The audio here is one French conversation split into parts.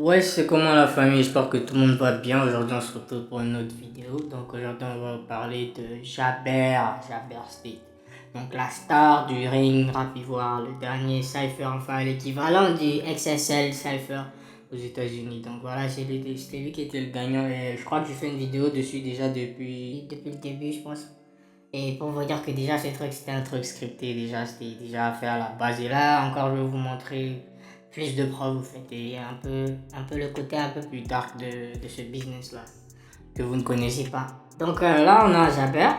Ouais, c'est comment la famille, j'espère que tout le monde va bien. Aujourd'hui, on se retrouve pour une autre vidéo. Donc, aujourd'hui, on va parler de Jaber State. Donc, la star du ring rap ivoire, le dernier Cypher, enfin l'équivalent du XSL Cypher aux États-Unis. Donc, voilà, c'était lui qui était le gagnant. Et je crois que j'ai fait une vidéo dessus déjà depuis le début, je pense. Et pour vous dire que déjà, ce truc, c'était un truc scripté. Déjà, c'était déjà fait à la base. Et là, encore, je vais vous montrer plus de preuves, vous faites, et un peu le côté un peu plus dark de ce business-là, que vous ne connaissez pas. Donc là, on a Jaber,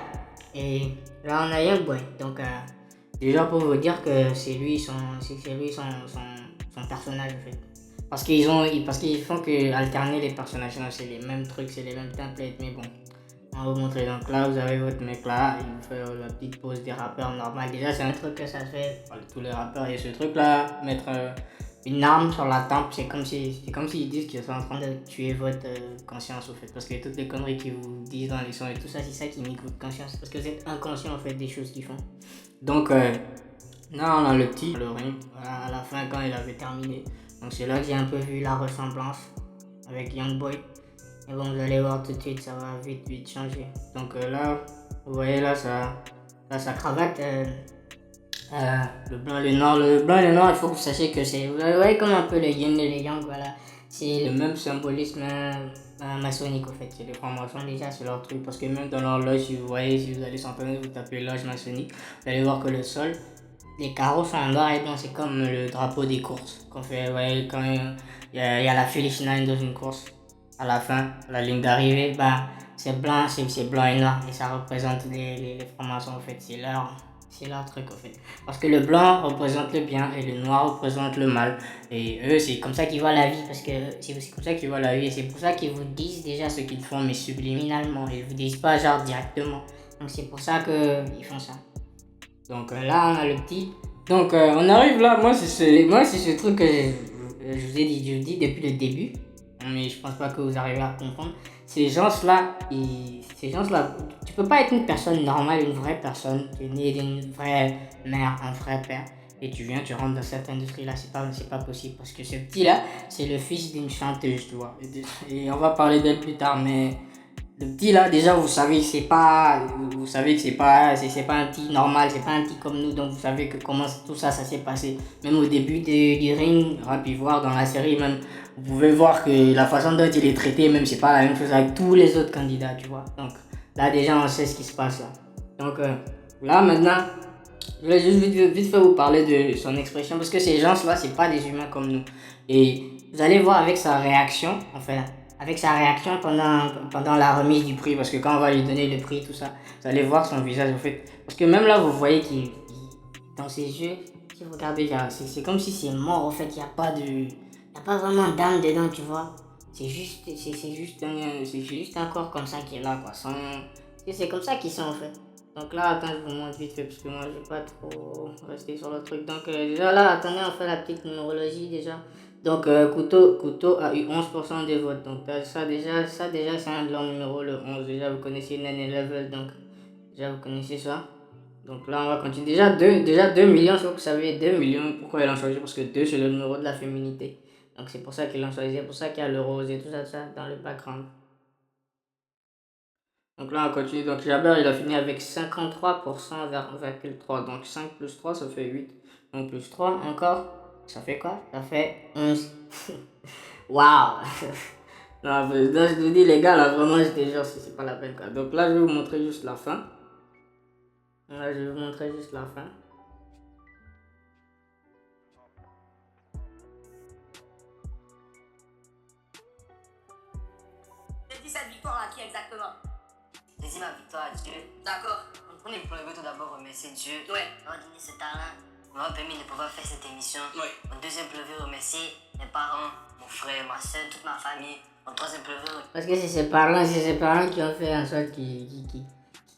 et là, on a Youngboy. Donc, déjà pour vous dire que c'est lui son personnage, en fait. Parce qu'ils font que alterner les personnages, non, c'est les mêmes trucs, c'est les mêmes templates, mais bon. On va vous montrer. Donc là, vous avez votre mec là, il vous fait la petite pose des rappeurs normal. Déjà, c'est un truc que ça se fait. Voilà, tous les rappeurs, et ce truc là, mettre une arme sur la tempe, c'est comme s'ils disent qu'ils sont en train de tuer votre conscience au fait. Parce que toutes les conneries qu'ils vous disent dans les sons et tout ça, c'est ça qui nique votre conscience. Parce que vous êtes inconscient en fait des choses qu'ils font. Donc là, on a le petit, le ring, à la fin quand il avait terminé. Donc c'est là que j'ai un peu vu la ressemblance avec Youngboy. Et bon, vous allez voir tout de suite, ça va vite changer. Donc là, vous voyez là, sa cravate, le blanc et le noir. Le blanc et le noir, il faut que vous sachiez que c'est, vous voyez comme un peu le yin et le yang, voilà. C'est le même symbolisme maçonnique, en fait. C'est les francs-maçons déjà, c'est leur truc. Parce que même dans leur loge, si vous voyez, si vous allez sur internet, vous tapez loge maçonnique, vous allez voir que le sol, les carreaux sont en noir et blanc, c'est comme le drapeau des courses qu'on fait, vous voyez, quand il y a la finish line dans une course. À la fin, la ligne d'arrivée, bah, c'est blanc, c'est blanc et noir. Et ça représente les francs-maçons, en fait. C'est leur truc, en fait. Parce que le blanc représente le bien et le noir représente le mal. Et eux, c'est comme ça qu'ils voient la vie. Parce que c'est comme ça qu'ils voient la vie. Et c'est pour ça qu'ils vous disent déjà ce qu'ils font, mais subliminalement. Ils vous disent pas, genre, directement. Donc, c'est pour ça qu'ils font ça. Donc, là, on a le petit. Donc, on arrive là. Moi, c'est ce truc que je vous ai dit, je vous dis depuis le début, mais je pense pas que vous arrivez à comprendre. Ces gens-là, tu peux pas être une personne normale, une vraie personne, tu es né d'une vraie mère, un vrai père, et tu viens, tu rentres dans cette industrie-là, c'est pas possible, parce que ce petit-là, c'est le fils d'une chanteuse, tu vois, et on va parler d'elle plus tard, mais le petit là, déjà vous savez que c'est pas un petit normal, c'est pas un petit comme nous, donc vous savez que comment tout ça s'est passé. Même au début du ring, rap ivoire dans la série même, vous pouvez voir que la façon dont il est traité, même c'est pas la même chose avec tous les autres candidats, tu vois. Donc là déjà on sait ce qui se passe là. Donc là maintenant, je vais juste vite fait vous parler de son expression parce que ces gens-là, c'est pas des humains comme nous. Et vous allez voir avec sa réaction, enfin, avec sa réaction pendant la remise du prix, parce que quand on va lui donner le prix, tout ça, vous allez voir son visage en fait. Parce que même là, vous voyez dans ses yeux, si vous regardez, c'est comme si c'est mort en fait, il n'y a pas vraiment d'âme dedans, tu vois. C'est juste un corps comme ça qui est là, quoi. C'est comme ça qu'ils sont en fait. Donc là, attends, je vous montre vite fait parce que moi, je vais pas trop rester sur le truc. Donc déjà là, attendez, on fait la petite numérologie déjà. Donc Couteau a eu 11% des votes. Donc ça déjà c'est un blanc numéro, le 11. Déjà, vous connaissez Nene Level, donc déjà vous connaissez ça. Donc là, on va continuer. Déjà 2 millions, je crois que vous savez, 2 millions, pourquoi ils l'ont choisi? Parce que 2 c'est le numéro de la féminité. Donc c'est pour ça qu'ils l'ont choisi, c'est pour ça qu'il y a le rose et tout ça dans le background. Donc là, on continue. Donc Jaber, il a fini avec 53,3. Donc 5 plus 3, ça fait 8. Donc plus 3 encore, ça fait quoi? Ça fait 11. Waouh! Non, là, je te dis, les gars, là, vraiment, je te jure, c'est pas la peine, quoi. Donc là, je vais vous montrer juste la fin. Là, je vais vous montrer juste la fin. J'ai dit cette victoire à qui exactement? J'ai dit ma victoire à Dieu. D'accord. On veut tout d'abord remercier Dieu Ouais. d'avoir donné ce talent, m'avoir permis de pouvoir faire cette émission. Ouais. Mon deuxième, je veux remercier mes parents, mon frère, ma soeur, toute ma famille. Mon troisième, je veux... Parce que c'est ses parents qui ont fait en sorte qu'ils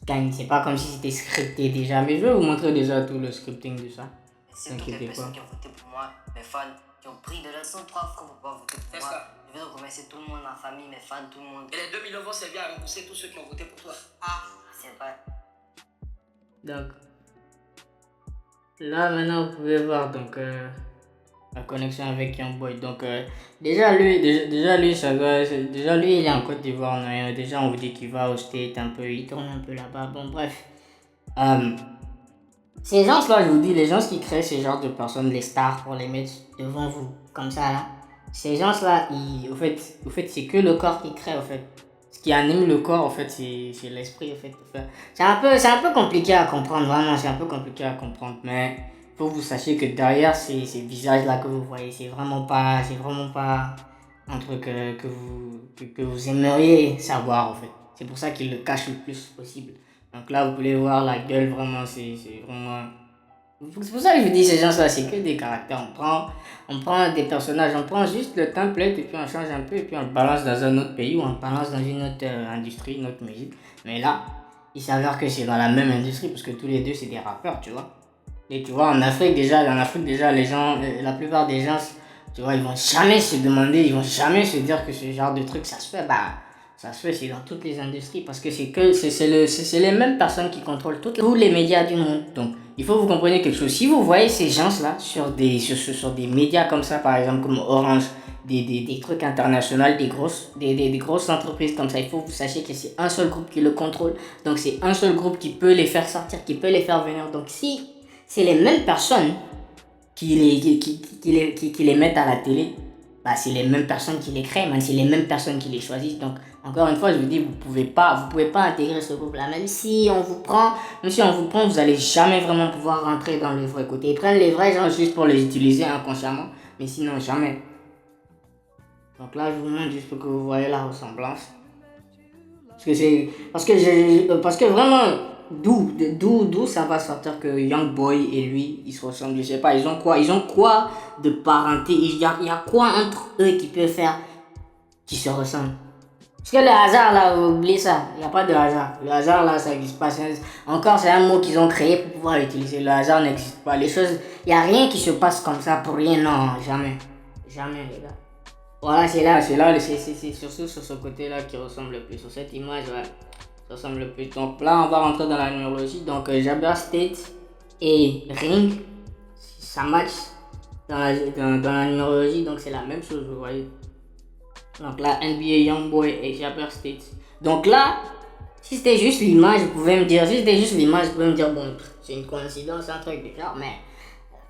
gagnent. C'est pas comme si c'était scripté déjà. Mais je vais vous montrer déjà tout le scripting de ça. Merci toutes les personnes qui ont voté pour moi, mes fans, qui ont pris de leur sang 3 fois pour pouvoir voter pour moi. Ça. Je veux remercier tout le monde, ma famille, mes fans, tout le monde. Et les 2 millions vont servir à rembourser tous ceux qui ont voté pour toi. Ah. C'est vrai. Donc, là maintenant vous pouvez voir. Donc, la connexion avec Youngboy. Donc, déjà lui, il est en Côte d'Ivoire. Déjà, on vous dit qu'il va au State un peu, il tourne un peu là-bas. Bon, bref. Ces gens-là, je vous dis, les gens qui créent ce genre de personnes, les stars, pour les mettre devant vous, comme ça, là. Ces gens-là, au fait, c'est que le corps qui crée, au fait. Ce qui anime le corps, en fait, c'est l'esprit, en fait. C'est un peu compliqué à comprendre, vraiment, c'est un peu compliqué à comprendre. Mais il faut que vous sachiez que derrière ces visages-là que vous voyez, c'est vraiment pas un truc que vous aimeriez savoir, en fait. C'est pour ça qu'ils le cachent le plus possible. Donc là, vous pouvez voir la gueule, vraiment, c'est vraiment... C'est pour ça que je vous dis, ces gens-là, c'est que des caractères. On prend des personnages, on prend juste le template et puis on change un peu et puis on le balance dans un autre pays ou on le balance dans une autre industrie, une autre musique. Mais là, il s'avère que c'est dans la même industrie parce que tous les deux, c'est des rappeurs, tu vois. Et tu vois, en Afrique déjà, les gens, la plupart des gens, tu vois, ils vont jamais se demander, ils vont jamais se dire que ce genre de truc, ça se fait. Bah, ça se fait, c'est dans toutes les industries parce que c'est les mêmes personnes qui contrôlent tous les médias du monde. Donc, il faut que vous compreniez quelque chose. Si vous voyez ces gens-là sur des médias comme ça, par exemple, comme Orange, des trucs internationaux, des grosses entreprises comme ça, il faut que vous sachiez que c'est un seul groupe qui le contrôle. Donc, c'est un seul groupe qui peut les faire sortir, qui peut les faire venir. Donc, si c'est les mêmes personnes qui les mettent à la télé, bah, c'est les mêmes personnes qui les créent, c'est les mêmes personnes qui les choisissent. Donc, encore une fois, je vous dis, vous pouvez pas intégrer ce groupe-là. Même si on vous prend, vous allez jamais vraiment pouvoir rentrer dans le vrai côté. Ils prennent les vrais gens juste pour les utiliser inconsciemment, mais sinon, jamais. Donc là, je vous montre juste pour que vous voyez la ressemblance. Parce que vraiment, d'où ça va sortir que Youngboy et lui, ils se ressemblent, je sais pas, ils ont quoi de parenté, il y a quoi entre eux qui peut faire qui se ressemblent. Parce que le hasard là, vous oubliez ça, il n'y a pas de hasard. Le hasard là, ça n'existe pas. C'est un mot qu'ils ont créé pour pouvoir l'utiliser. Le hasard n'existe pas. Les choses, il n'y a rien qui se passe comme ça pour rien, non, jamais. Jamais, les gars. Voilà, c'est surtout sur ce côté-là qui ressemble le plus. Sur cette image, ouais, ça ressemble le plus. Donc là, on va rentrer dans la numérologie. Donc, Jabber State et Ring, ça match dans la numérologie. Donc, c'est la même chose, vous voyez. Donc là, NBA Youngboy et Jabber State. Donc là, si c'était juste l'image, vous pouvez me dire, bon, c'est une coïncidence, un truc du genre, mais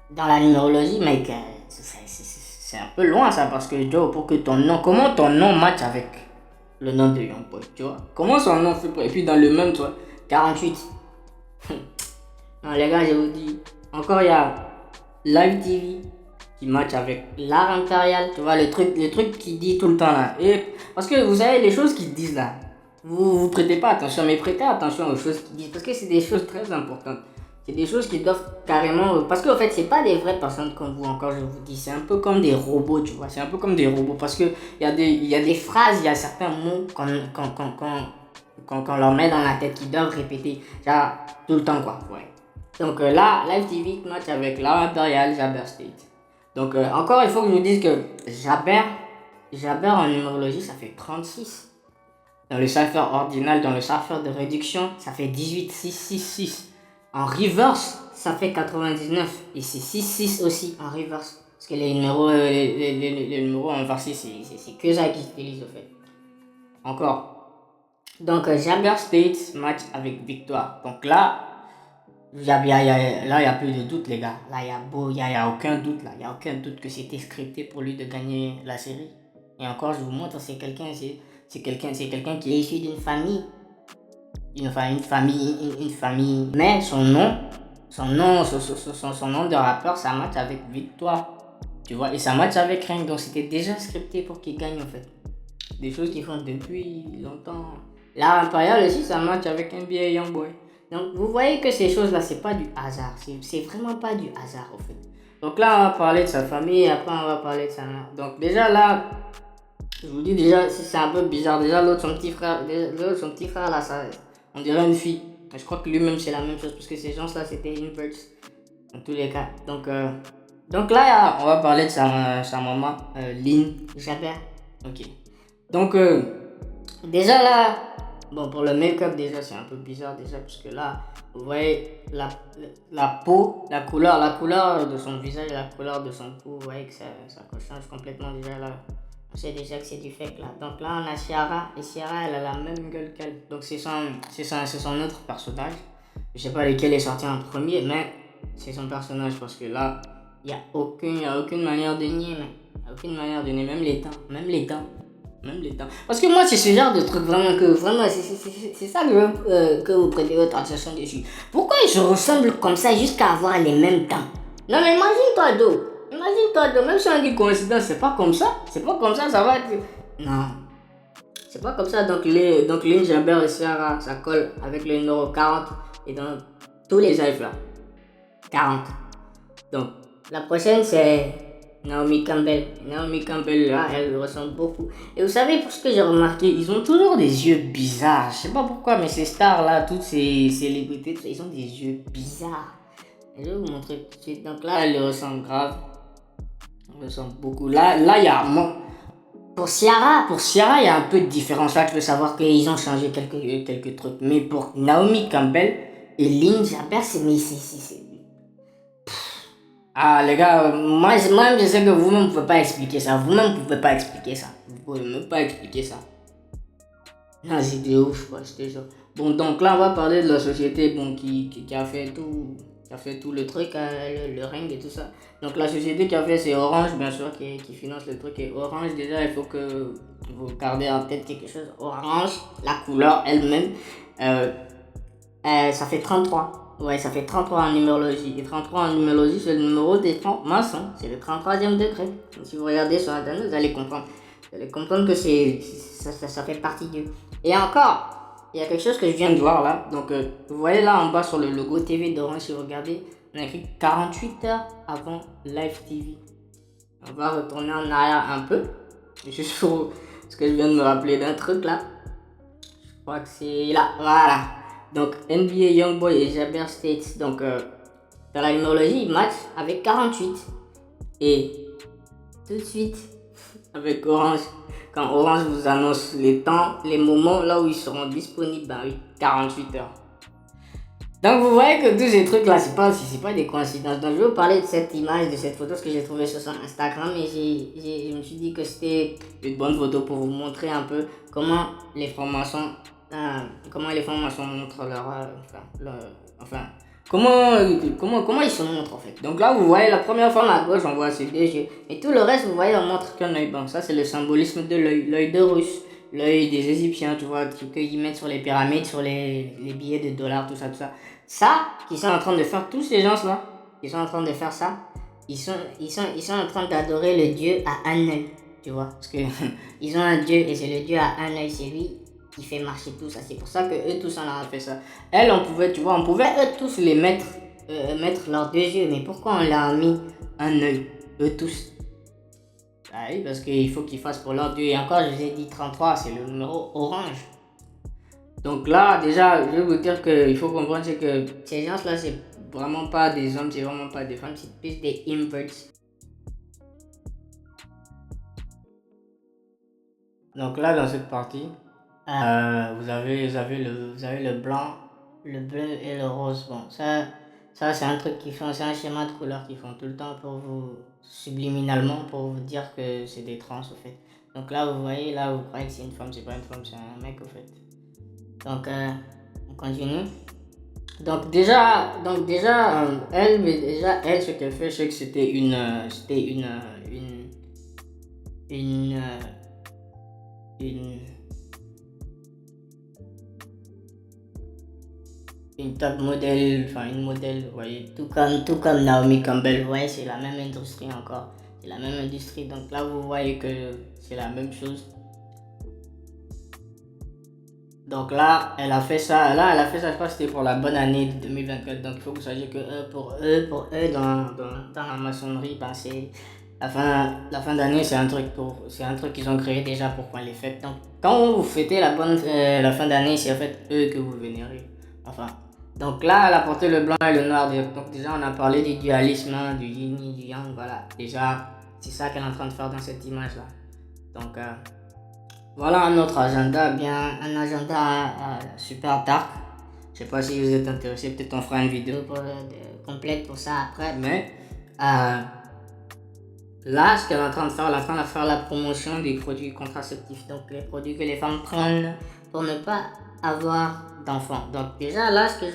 dans la numérologie, mec, c'est un peu loin ça, parce que Joe, comment ton nom match avec le nom de Youngboy, tu vois? Comment son nom fait pour... Et puis dans le même, tu vois, 48. Non, les gars, je vous dis, encore il y a Live TV qui match avec l'art impérial, tu vois, le truc qui dit tout le temps là. Et parce que vous savez, les choses qu'ils disent là, vous prêtez pas attention, mais prêtez attention aux choses qu'ils disent, parce que c'est des choses très importantes. C'est des choses qui doivent carrément... Parce qu'en fait, c'est pas des vraies personnes comme vous, encore je vous dis. C'est un peu comme des robots, tu vois. C'est un peu comme des robots. Parce qu'il y a des phrases, il y a certains mots qu'on leur met dans la tête qu'ils doivent répéter. Genre, tout le temps, quoi. Ouais. Donc là, Live TV match avec l'art impérial, Jabber State. Donc encore, il faut que je vous dise que Jabber en numérologie, ça fait 36. Dans le cipher ordinal, dans le cipher de réduction, ça fait 18, 6, 6, 6. En reverse, ça fait 99. Et c'est 6, 6 aussi en reverse. Parce que les numéros inversés, c'est que ça qu'ils utilisent au fait. Encore. Donc, Jabber State match avec victoire. Donc là, il n'y a plus de doute, les gars. Là, il n'y a aucun doute. Là, il n'y a aucun doute que c'était scripté pour lui de gagner la série. Et encore, je vous montre, c'est quelqu'un qui est issu d'une famille. Une famille. Mais son nom de rappeur, ça match avec Victoire. Tu vois, et ça match avec Ring. Donc c'était déjà scripté pour qu'il gagne en fait. Des choses qu'ils font depuis longtemps. L'art impérial aussi, ça match avec NBA Youngboy. Donc vous voyez que ces choses-là, c'est pas du hasard. C'est vraiment pas du hasard en fait. Donc là, on va parler de sa famille et après on va parler de sa mère. Donc déjà là, je vous dis déjà, c'est un peu bizarre. Déjà l'autre, son petit frère là, ça... On dirait une fille. Je crois que lui-même c'est la même chose parce que ces gens-là c'était inverse dans tous les cas. Donc là on va parler de sa maman, Lynn Jabber. Ok. Donc déjà là, bon, pour le make-up déjà, c'est un peu bizarre déjà, parce que là, vous voyez la peau, la couleur de son visage, la couleur de son peau, vous voyez que ça change complètement déjà là. On sait déjà que c'est du fake là. Donc là, on a Ciara, et Ciara, elle a la même gueule qu'elle. Donc c'est son autre personnage. Je sais pas lequel est sorti en premier, mais c'est son personnage, parce que là, il n'y a aucune manière de nier, mais y a aucune manière de nier, même les temps. Parce que moi, c'est ce genre de truc vraiment c'est ça que je veux que vous prêtez votre attention dessus. Pourquoi ils se ressemblent comme ça jusqu'à avoir les mêmes temps? Non, mais imagine-toi d'eau, même si on dit coïncidence, c'est pas comme ça, ça va être... Non, c'est pas comme ça, donc Lynn Jabber et Ciara, ça colle avec le numéro 40 et dans tous les lives là. 40. Donc, la prochaine c'est Naomi Campbell. Naomi Campbell là, elle ressemble beaucoup. Et vous savez, pour ce que j'ai remarqué, ils ont toujours des yeux bizarres. Je sais pas pourquoi, mais ces stars là, toutes ces célébrités, ils ont des yeux bizarres. Et je vais vous montrer tout de suite. Donc là, elle ressemble grave. Elle ressemble beaucoup. Là, il y a... Pour Ciara, il y a un peu de différence. Là, tu veux savoir qu'ils ont changé quelques trucs. Mais pour Naomi Campbell et Lynn Jabber, c'est... Ah les gars, moi-même je sais que vous-même ne pouvez pas expliquer ça. Vous pouvez même pas expliquer ça. Non, c'est de ouf quoi, c'était chaud. Bon, donc là on va parler de la société qui a fait tout le truc, le ring et tout ça. Donc la société qui a fait, c'est Orange bien sûr, qui finance le truc. Et Orange, déjà il faut que vous gardez en tête quelque chose. Orange, la couleur elle-même, ça fait 33. Ouais, ça fait 33 en numérologie. Et 33 en numérologie, c'est le numéro des francs-maçons. C'est le 33e degré. Donc, si vous regardez sur internet, vous allez comprendre. Vous allez comprendre que ça fait partie d'eux. Et encore, il y a quelque chose que je viens de voir là. Donc, vous voyez là en bas sur le logo TV d'Orange, si vous regardez, on a écrit 48 heures avant Live TV. On va retourner en arrière un peu. Juste pour ce que je viens de me rappeler d'un truc là. Je crois que c'est là. Voilà. Donc NBA Youngboy et Jabber States, donc dans la numérologie, ils matchent avec 48. Et tout de suite, avec Orange, quand Orange vous annonce les temps, les moments là où ils seront disponibles, ben oui, 48 heures. Donc vous voyez que tous ces trucs là, c'est pas des coïncidences. Donc je vais vous parler de cette image, de cette photo, ce que j'ai trouvé sur son Instagram, et je me suis dit que c'était une bonne photo pour vous montrer un peu comment les francs-maçons montrent comment ils se montrent en fait. Donc là vous voyez la première forme à gauche, on voit ces deux yeux, et tout le reste vous voyez on montre qu'un œil. Bon, ça c'est le symbolisme de l'œil d'Horus, l'œil des Égyptiens, tu vois, qu'ils mettent sur les pyramides, sur les billets de dollars, tout ça. Ça, qu'ils sont en train de faire, tous ces gens là, qui sont en train de faire ça, ils sont en train d'adorer le Dieu à un œil, tu vois, parce que ils ont un Dieu et c'est le Dieu à un œil, c'est lui qui fait marcher tout ça. C'est pour ça que eux tous on a fait ça. Elle, on pouvait eux tous les mettre leurs deux yeux, mais pourquoi on leur a mis un œil, eux tous? Ah oui, parce qu'il faut qu'ils fassent pour leur Dieu. Et encore, je vous ai dit 33, c'est le numéro orange. Donc là, déjà, je vais vous dire qu'il faut comprendre c'est que ces gens-là, c'est vraiment pas des hommes, c'est vraiment pas des femmes, c'est plus des inverts. Donc là, dans cette partie, vous avez le blanc, le bleu et le rose. Bon, ça c'est un truc c'est un schéma de couleurs qu'ils font tout le temps pour vous, subliminalement, pour vous dire que c'est des trans au fait. Donc là, vous voyez, là, vous croyez que c'est une femme, c'est pas une femme, c'est un mec au fait. Donc, on continue. Donc déjà, elle, ce qu'elle fait, c'est que c'était une top modèle, enfin une modèle, vous voyez, tout comme Naomi Campbell, vous voyez, c'est la même industrie encore, c'est la même industrie, donc là vous voyez que c'est la même chose. Donc là, elle a fait ça, je crois que c'était pour la bonne année de 2024, donc il faut que vous sachiez que pour eux, dans la maçonnerie, ben c'est la fin d'année, c'est un truc qu'ils ont créé déjà pour qu'on les fête. Donc quand vous fêtez la fin d'année, c'est en fait eux que vous vénérez. Enfin, donc là, elle a porté le blanc et le noir. Donc déjà, on a parlé du dualisme, hein, du yin et du yang, voilà. Déjà, c'est ça qu'elle est en train de faire dans cette image-là. Donc, Voilà un autre agenda, bien un agenda super dark. Je sais pas si vous êtes intéressé, peut-être on fera une vidéo complète pour ça après, mais là, ce qu'elle est en train de faire, elle est en train de faire la promotion des produits contraceptifs, donc les produits que les femmes prennent pour ne pas avoir d'enfants. Donc déjà là, ce qu'il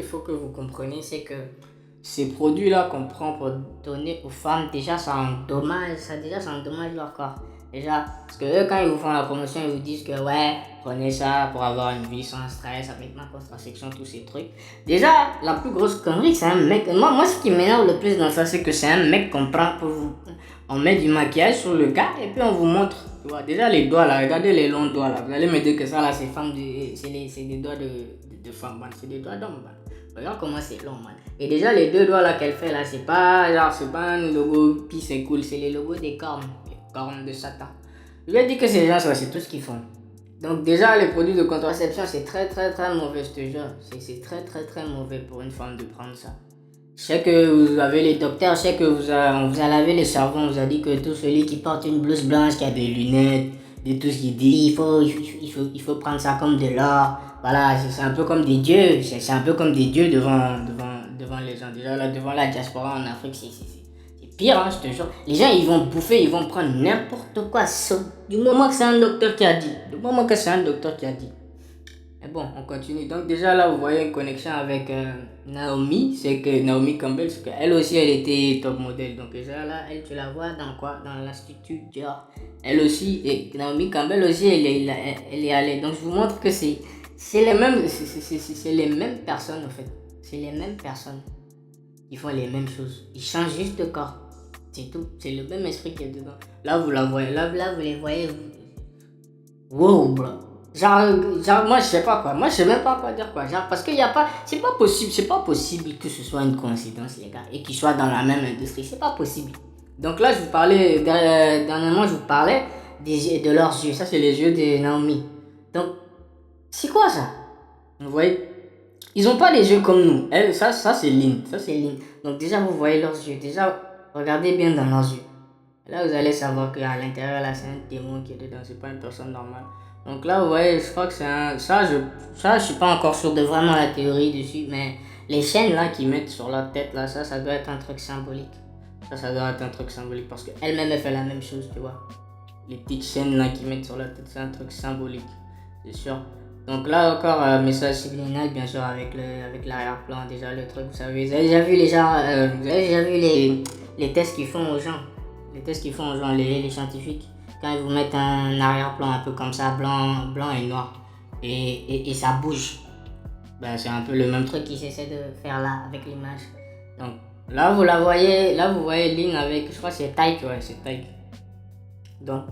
faut que vous compreniez, c'est que ces produits-là qu'on prend pour donner aux femmes, déjà ça endommage leur corps. Déjà, parce que eux, quand ils vous font la promotion, ils vous disent que ouais, prenez ça pour avoir une vie sans stress, avec ma contraception, tous ces trucs. Déjà, la plus grosse connerie, c'est un mec. Moi, ce qui m'énerve le plus dans ça, c'est que c'est un mec qu'on prend pour vous. On met du maquillage sur le gars et puis on vous montre. Tu vois, déjà les doigts là, regardez les longs doigts là. Vous allez me dire que ça là, c'est des doigts de femme, man. C'est des doigts d'homme, man. Regarde comment c'est long, man. Et déjà, les deux doigts là qu'elle fait là, c'est pas un logo puis c'est cool, c'est les logos des cornes. Les cornes de Satan. Je lui ai dit que ces gens là, c'est tout ce qu'ils font. Donc, déjà, les produits de contraception, c'est très très très mauvais, je te jure. C'est très très très mauvais pour une femme de prendre ça. Je sais que vous avez les docteurs, je sais que on vous a lavé les cerveaux, on vous a dit que tout celui qui porte une blouse blanche, qui a des lunettes, de tout ce qu'il dit, il faut prendre ça comme de l'or. Voilà, c'est un peu comme des dieux, c'est un peu comme des dieux devant les gens. Déjà là, devant la diaspora en Afrique, c'est pire, hein, je te jure. Les gens, ils vont bouffer, ils vont prendre n'importe quoi, du moment que c'est un docteur qui a dit. Mais bon, on continue. Donc déjà là, vous voyez une connexion avec Naomi. C'est que Naomi Campbell, c'est qu'elle aussi, elle était top modèle. Donc déjà là, elle, tu la vois dans quoi? Dans l'Institut Dior. Elle aussi, et Naomi Campbell aussi, elle est allée. Donc je vous montre que c'est les mêmes, c'est les mêmes personnes en fait. C'est les mêmes personnes qui font les mêmes choses. Ils changent juste de corps. C'est tout. C'est le même esprit qui est dedans. Là, vous la voyez. Là, vous les voyez. Wow, bro. Genre, moi je sais pas quoi, moi je sais même pas quoi dire quoi, genre parce qu'il y a pas, c'est pas possible que ce soit une coïncidence les gars, et qu'ils soient dans la même industrie, c'est pas possible. Donc là je vous parlais, dernièrement je vous parlais de leurs yeux, ça c'est les yeux de Naomi. Donc, c'est quoi ça? Vous voyez? Ils ont pas les yeux comme nous, elle, ça c'est Lynn, Donc déjà vous voyez leurs yeux, déjà regardez bien dans leurs yeux. Là vous allez savoir qu'à l'intérieur là c'est un démon qui est dedans, c'est pas une personne normale. Donc là, ouais, je crois que c'est un... Ça, je suis pas encore sûr de vraiment la théorie dessus, mais les chaînes là qu'ils mettent sur leur tête, là, ça doit être un truc symbolique. Ça doit être un truc symbolique parce qu'elle-même, elle fait la même chose, tu vois. Les petites chaînes là qu'ils mettent sur leur tête, c'est un truc symbolique, c'est sûr. Donc là encore, message subliminal, bien sûr, avec l'arrière-plan, déjà le truc, vous savez. Vous avez déjà vu les gens, vous avez déjà vu les tests qu'ils font aux gens. Les tests qu'ils font aux gens, les scientifiques. Quand ils vous mettent un arrière-plan un peu comme ça, blanc et noir, et ça bouge, ben, c'est un peu le même truc qu'ils essaient de faire là avec l'image. Donc là vous voyez Lynn avec, je crois que c'est Tyke, ouais, c'est Tyke. Donc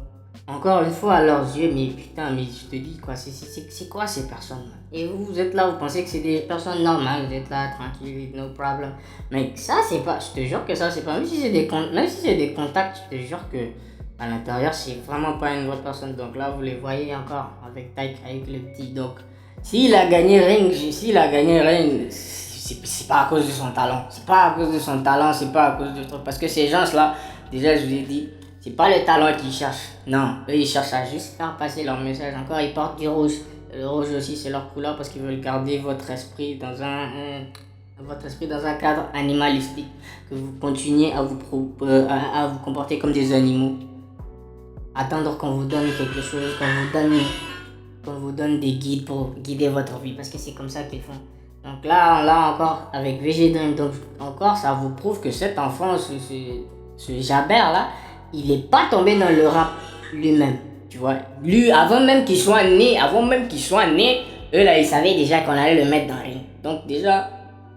encore une fois à leurs yeux, mais putain, mais je te dis quoi, c'est quoi ces personnes là? Et vous êtes là, vous pensez que c'est des personnes normales, vous êtes là tranquille, no problem. Mais ça c'est pas, je te jure que ça c'est pas, même si c'est des contacts, je te jure que à l'intérieur, c'est vraiment pas une vraie personne. Donc là, vous les voyez encore avec Tyke, avec le petit. Donc, s'il a gagné Ring, c'est pas à cause de son talent. C'est pas à cause de truc. Parce que ces gens-là, déjà, je vous ai dit, c'est pas le talent qu'ils cherchent. Non, eux, ils cherchent à juste faire passer leur message. Encore, ils portent du rouge. Le rouge aussi, c'est leur couleur parce qu'ils veulent garder votre esprit dans un cadre animalistique. Que vous continuez à vous comporter comme des animaux. Attendre qu'on vous donne quelque chose, qu'on vous donne des guides pour guider votre vie, parce que c'est comme ça qu'ils font. Donc là encore, avec VG Dream, donc encore, ça vous prouve que cet enfant, ce Jabert là, il est pas tombé dans le rap lui-même, tu vois. Lui, avant même qu'il soit né, eux là, ils savaient déjà qu'on allait le mettre dans le ring. Donc déjà,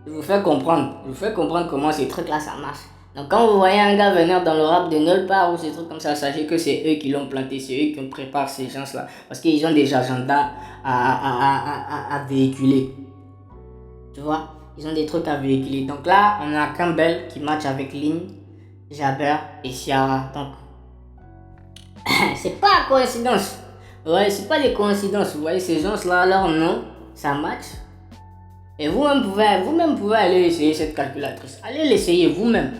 je vous fais comprendre comment ces trucs là ça marche. Donc quand vous voyez un gars venir dans le rap de nulle part ou ces trucs comme ça, sachez que c'est eux qui l'ont planté, c'est eux qui préparent ces gens-là. Parce qu'ils ont des agendas à véhiculer. Tu vois, ils ont des trucs à véhiculer. Donc là, on a Campbell qui match avec Lynn, Jabber et Ciara. Donc, c'est pas coïncidence. Ouais, c'est pas des coïncidences. Vous voyez, ces gens-là, leur nom, ça match. Et vous-même pouvez aller essayer cette calculatrice. Allez l'essayer vous-même.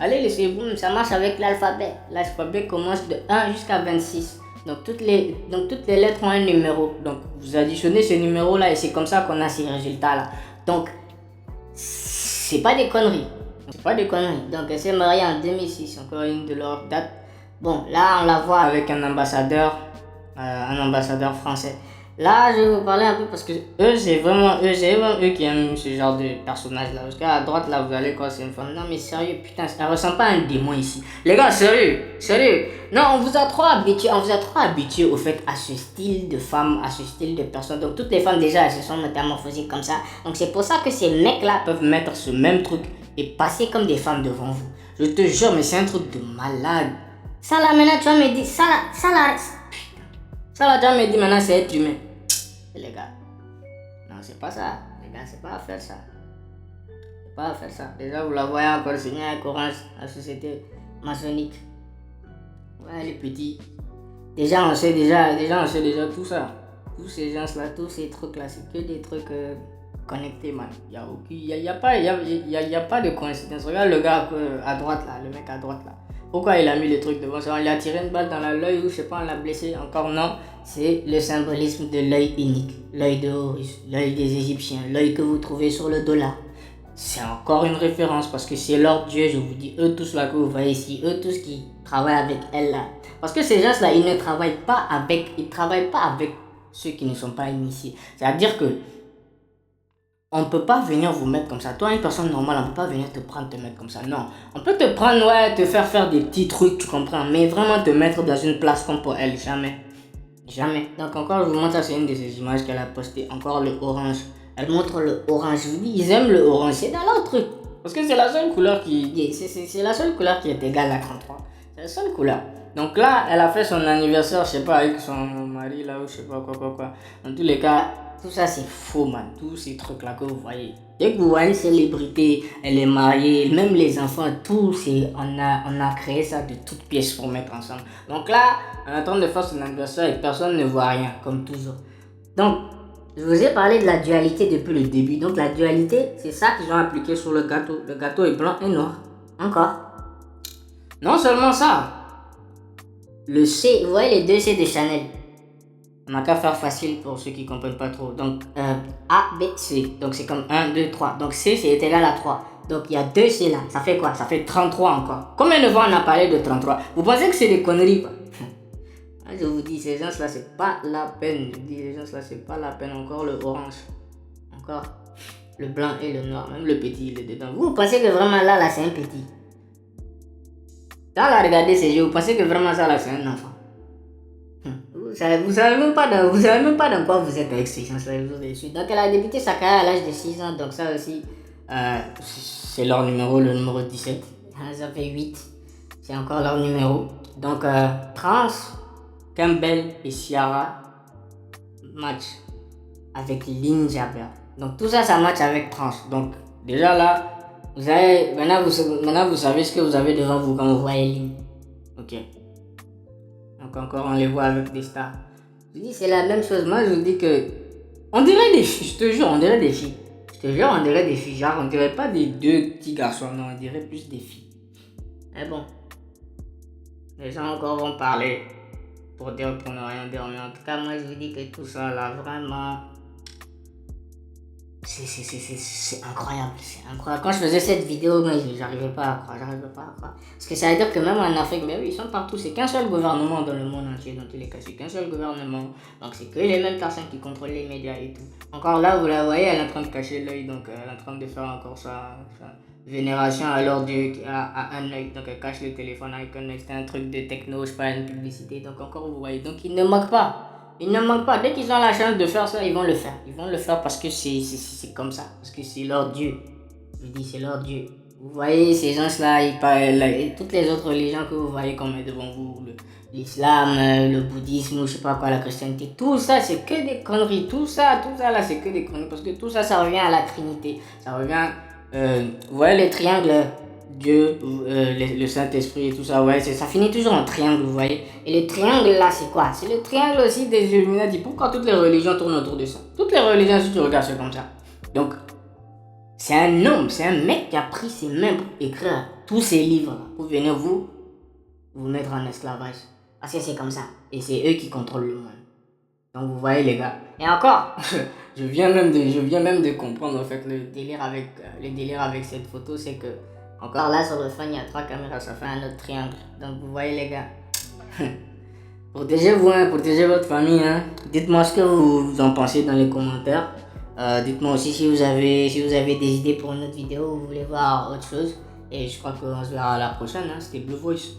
Ça marche avec l'alphabet. L'alphabet commence de 1 jusqu'à 26. Donc toutes les lettres ont un numéro. Donc vous additionnez ces numéros-là et c'est comme ça qu'on a ces résultats-là. Donc c'est pas des conneries. Donc elle s'est mariée en 2006, encore une de leurs dates. Bon, là on la voit avec un ambassadeur français. Là, je vais vous parler un peu parce que c'est vraiment eux qui aiment ce genre de personnage là. Parce qu'à droite là, vous allez croire c'est une femme. Non mais sérieux, putain, elle ressemble pas à un démon ici. Les gars, sérieux. Non, on vous a trop habitué au fait à ce style de femme, à ce style de personne. Donc toutes les femmes déjà, elles se sont métamorphosées comme ça. Donc c'est pour ça que ces mecs là peuvent mettre ce même truc et passer comme des femmes devant vous. Je te jure, mais c'est un truc de malade. Ça là maintenant, tu vas me dire, ça là, tu vas me dire maintenant c'est être humain. Les gars, non, c'est pas ça. Les gars, c'est pas à faire ça. Déjà, vous la voyez encore signer avec Orange, la société maçonnique. Ouais, les petits. Déjà, on sait déjà tout ça. Tous ces gens-là, tous ces trucs-là, c'est que des trucs connectés, man. Il y a pas de coïncidence. Regarde le gars à droite, là, le mec à droite, là. Pourquoi il a mis le truc devant ça? On lui a tiré une balle dans l'œil ou je sais pas, on l'a blessé. Encore non, c'est le symbolisme de l'œil unique. L'œil de Horus, l'œil des Égyptiens, l'œil que vous trouvez sur le dollar. C'est encore une référence parce que c'est leur Dieu, je vous dis, eux tous là que vous voyez ici, eux tous qui travaillent avec elle là. Parce que ces gens-là, ils travaillent pas avec ceux qui ne sont pas initiés. C'est-à-dire que on ne peut pas venir vous mettre comme ça. Toi, une personne normale, on ne peut pas venir te mettre comme ça. Non. On peut te prendre, ouais, te faire des petits trucs, tu comprends. Mais vraiment te mettre dans une place comme pour elle, jamais. Donc encore, je vous montre ça, c'est une de ces images qu'elle a postées. Encore le orange. Elle montre le orange. Je vous dis, ils aiment le orange. C'est dans leur truc. Parce que c'est la seule couleur c'est la seule couleur qui est égale à 33. C'est la seule couleur. Donc là, elle a fait son anniversaire, je sais pas, avec son mari là, ou je sais pas quoi. Dans tous les cas, tout ça c'est faux, man. Tous ces trucs là que vous voyez. Dès que vous voyez une célébrité, elle est mariée, même les enfants, tout, on a créé ça de toutes pièces pour mettre ensemble. Donc là, on est en train de faire son anniversaire et personne ne voit rien, comme toujours. Donc, je vous ai parlé de la dualité depuis le début. Donc la dualité, c'est ça qu'ils ont appliqué sur le gâteau. Le gâteau est blanc et noir. Encore. Non seulement ça. Le C, vous voyez les deux C de Chanel. On n'a qu'à faire facile pour ceux qui ne comprennent pas trop. Donc A, B, C. Donc c'est comme 1, 2, 3. Donc C c'est égal à 3. Donc il y a 2 C là. Ça fait quoi? Ça fait 33 encore. Combien de fois on a parlé de 33? Vous pensez que c'est des conneries quoi? Je vous dis, ces gens-là, c'est pas la peine. Encore le orange. Encore le blanc et le noir. Même le petit, il est dedans. Vous pensez que vraiment là, c'est un petit? Dans la regardez ses yeux, vous pensez que vraiment ça, là, c'est un enfant? Vous savez même pas dans quoi vous êtes avec ces gens-là. Donc, elle a débuté sa carrière à l'âge de 6 ans. Donc, ça aussi, c'est leur numéro, le numéro 17. Ça fait 8. C'est encore leur numéro. Donc, trans. Campbell et Ciara match avec Lynn Jabber. Donc tout ça match avec Trans. Donc déjà là, maintenant vous savez ce que vous avez devant vous quand vous voyez Lynn. Ok. Donc encore on les voit avec des stars. Je dis c'est la même chose. Moi je vous dis que on dirait des filles. Je te jure on dirait des filles. Genre on dirait pas des deux petits garçons. Non on dirait plus des filles. Mais bon. Les gens encore vont parler. Pour dire pour ne rien dire, mais en tout cas moi je vous dis que tout ça là vraiment c'est incroyable, Quand je faisais cette vidéo, moi j'arrivais pas à croire, parce que ça veut dire que même en Afrique, mais oui, ils sont partout, c'est qu'un seul gouvernement dans le monde entier, dans tous les cas, c'est qu'un seul gouvernement, donc c'est que les mêmes personnes qui contrôlent les médias et tout. Encore là, vous la voyez, elle est en train de cacher l'œil, donc elle est en train de faire encore ça. Vénération à leur Dieu à un œil, donc elle cache le téléphone avec un œil, c'est un truc de techno, je sais pas, une publicité, donc encore vous voyez, donc ils ne manquent pas, dès qu'ils ont la chance de faire ça, ils vont le faire parce que c'est comme ça, parce que c'est leur Dieu, je dis c'est leur Dieu. Vous voyez ces gens-là, ils parlent, et toutes les autres religions que vous voyez qu'on met devant vous, l'islam, le bouddhisme, ou je sais pas quoi, la christianité, tout ça c'est que des conneries, tout ça là c'est que des conneries, parce que tout ça revient à la Trinité, ça revient. Vous voyez les triangles, Dieu, le Saint-Esprit et tout ça, ouais, ça finit toujours en triangle, vous voyez. Et le triangle là, c'est quoi? C'est le triangle aussi des Illuminati. Pourquoi toutes les religions tournent autour de ça? Toutes les religions, si tu regardes, c'est comme ça. Donc, C'est un homme, c'est un mec qui a pris ses mains pour écrire tous ces livres pour venir vous mettre en esclavage. Parce que c'est comme ça. Et c'est eux qui contrôlent le monde. Donc vous voyez les gars. Et encore, je viens même de comprendre en fait le délire avec cette photo, c'est que encore là sur le fond il y a 3 caméras, ça fait un autre triangle. Donc vous voyez les gars. Protégez-vous, hein, protégez votre famille. Hein. Dites-moi ce que vous en pensez dans les commentaires. Dites-moi aussi si vous avez des idées pour une autre vidéo ou vous voulez voir autre chose. Et je crois qu'on se verra à la prochaine. Hein. C'était Blue Voice.